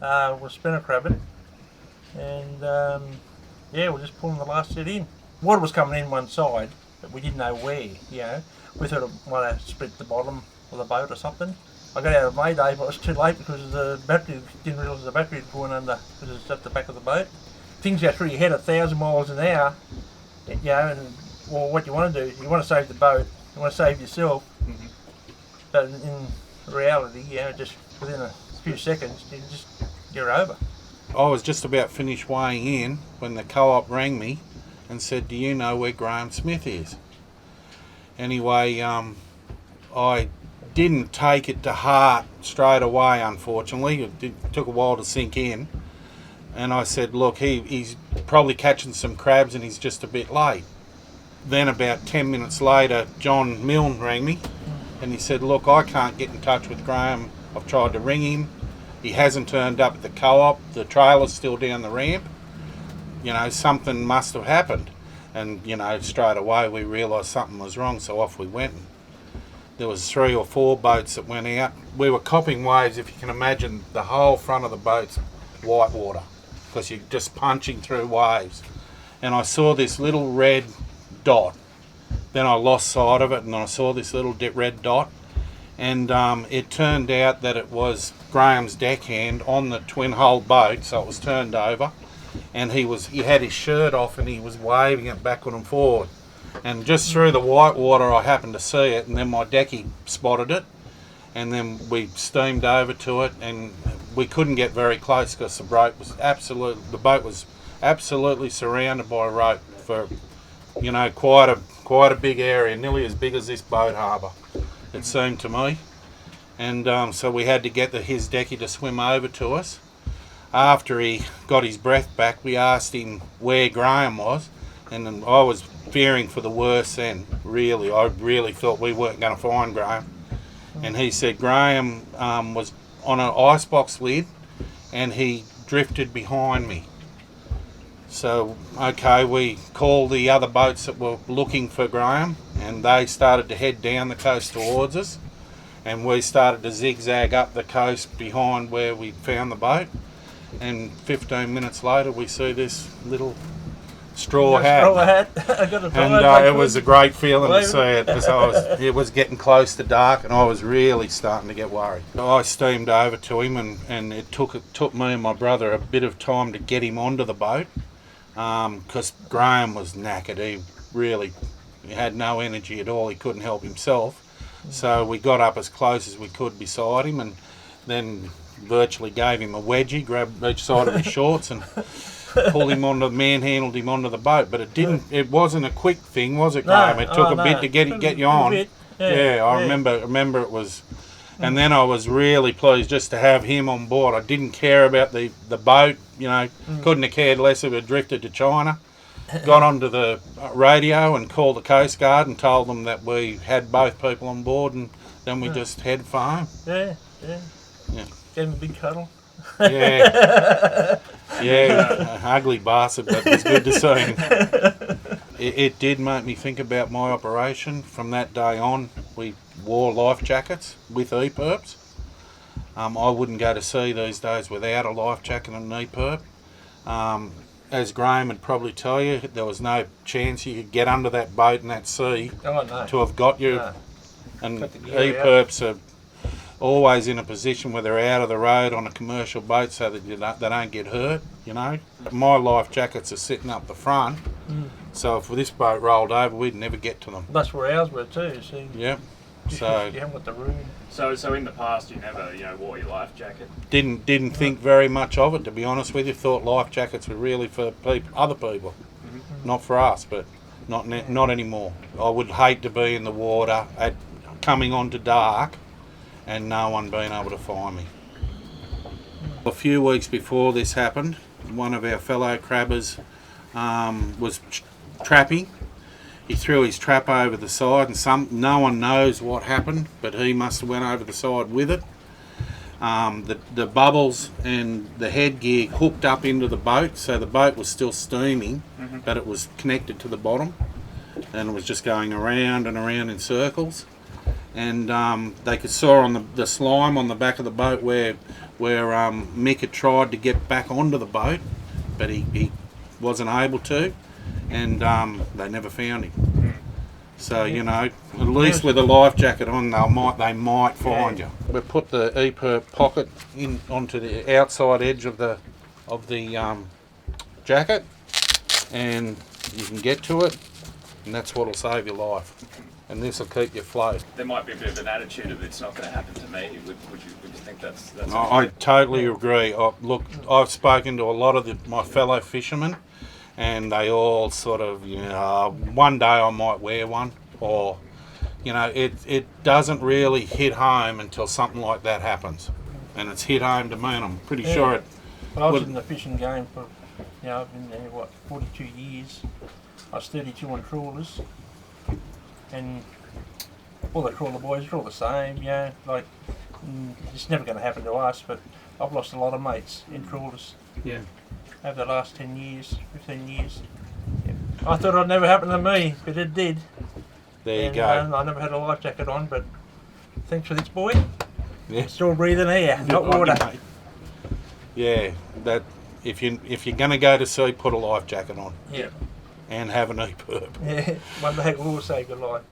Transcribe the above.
We're spinner crabbing, and yeah, we're just pulling the last set in. Water was coming in one side, but we didn't know where. We thought it might have split the bottom of the boat or something. I got out of Mayday, but it was too late because the battery didn't realise the battery had gone under because it's at the back of the boat. Things go through your head 1,000 miles an hour, and well, what you want to do, you want to save the boat, you want to save yourself, but in reality, just within a few seconds, you're over. I was just about finished weighing in when the co-op rang me and said, "Do you know where Graham Smith is?" Anyway, I didn't take it to heart straight away, unfortunately. It took a while to sink in. And I said, "Look, he's probably catching some crabs and he's just a bit late." Then about 10 minutes later, John Milne rang me and he said, "Look, I can't get in touch with Graham. I've tried to ring him. He hasn't turned up at the co-op. The trailer's still down the ramp. Something must have happened." And, straight away we realised something was wrong, so off we went. There was 3 or 4 boats that went out. We were copping waves, if you can imagine, the whole front of the boat's white water, because you're just punching through waves. And I saw this little red dot. Then I lost sight of it, and I saw this little red dot. And it turned out that it was Graham's deckhand on the twin-hull boat, so it was turned over. And he had his shirt off and he was waving it backward and forward. And just through the white water I happened to see it, and then my deckie spotted it. And then we steamed over to it, and we couldn't get very close because the boat was absolutely surrounded by rope for, quite a big area, nearly as big as this boat harbour, it seemed to me. And so we had to get his deckie to swim over to us. After he got his breath back, we asked him where Graham was, and I was fearing for the worst then, really. I really thought we weren't going to find Graham. And he said Graham was on an icebox lid and he drifted behind me. So, okay, we called the other boats that were looking for Graham, and they started to head down the coast towards us, and we started to zigzag up the coast behind where we found the boat. And 15 minutes later we see this little straw hat. I got and it was a great feeling to see it, because it was getting close to dark and I was really starting to get worried. I steamed over to him, and it took me and my brother a bit of time to get him onto the boat, because Graham was knackered. He had no energy at all. He couldn't help himself. So we got up as close as we could beside him, and then virtually gave him a wedgie, grabbed each side of his shorts and manhandled him onto the boat. But it wasn't a quick thing, was it, Graham? It took a bit to get you on. I remember it was. And then I was really pleased just to have him on board. I didn't care about the boat, couldn't have cared less if it drifted to China. Got onto the radio and called the Coast Guard and told them that we had both people on board, and then we just head for home. Yeah. Gave him a big cuddle. Ugly bastard, but it was good to see him. It did make me think about my operation. From that day on, we wore life jackets with EPIRBs. I wouldn't go to sea these days without a life jacket and an EPIRB. As Graham would probably tell you, there was no chance you could get under that boat in that sea to have got you. No. And EPIRBs are always in a position where they're out of the road on a commercial boat so that they don't get hurt, My life jackets are sitting up the front, so if this boat rolled over, we'd never get to them. That's where ours were too, see? Yep. So you haven't got the room. So in the past you never, wore your life jacket? Didn't think very much of it, to be honest with you. Thought life jackets were really for other people, not for us, but not anymore. I would hate to be in the water coming on to dark and no one being able to find me. A few weeks before this happened, one of our fellow crabbers was trapping. He threw his trap over the side, and no one knows what happened, but he must have went over the side with it. The bubbles and the headgear hooked up into the boat, so the boat was still steaming, but it was connected to the bottom, and it was just going around and around in circles. and they could saw on the slime on the back of the boat where Mick had tried to get back onto the boat, but he wasn't able to, and they never found him. So you know, at least with a life jacket on, they might find you. We put the EPIRB pocket in onto the outside edge of the jacket, and you can get to it, and that's what'll save your life. And this will keep you afloat. There might be a bit of an attitude of it's not going to happen to me. Would you think that's I totally agree. Look, I've spoken to a lot of my fellow fishermen, and they all sort of, you know, one day I might wear one, or, you know, it doesn't really hit home until something like that happens. And it's hit home to me, and I'm pretty sure it... Well, I was in the fishing game for, you know, I've been there, 42 years. I was 32 on trawlers, and all the trawler boys are all the same, you know, like, it's never going to happen to us, but I've lost a lot of mates in trawlers. Yeah. Over the last 10 years, 15 years. Yeah. I thought it'd never happen to me, but it did. There you go. I never had a life jacket on, but thanks for this, boy. Yeah. I'm still breathing air, not Good on you, water. mate. Yeah, that if you're going to go to sea, put a life jacket on Yeah. and have an EPIRB. Yeah. One day we'll all save your life.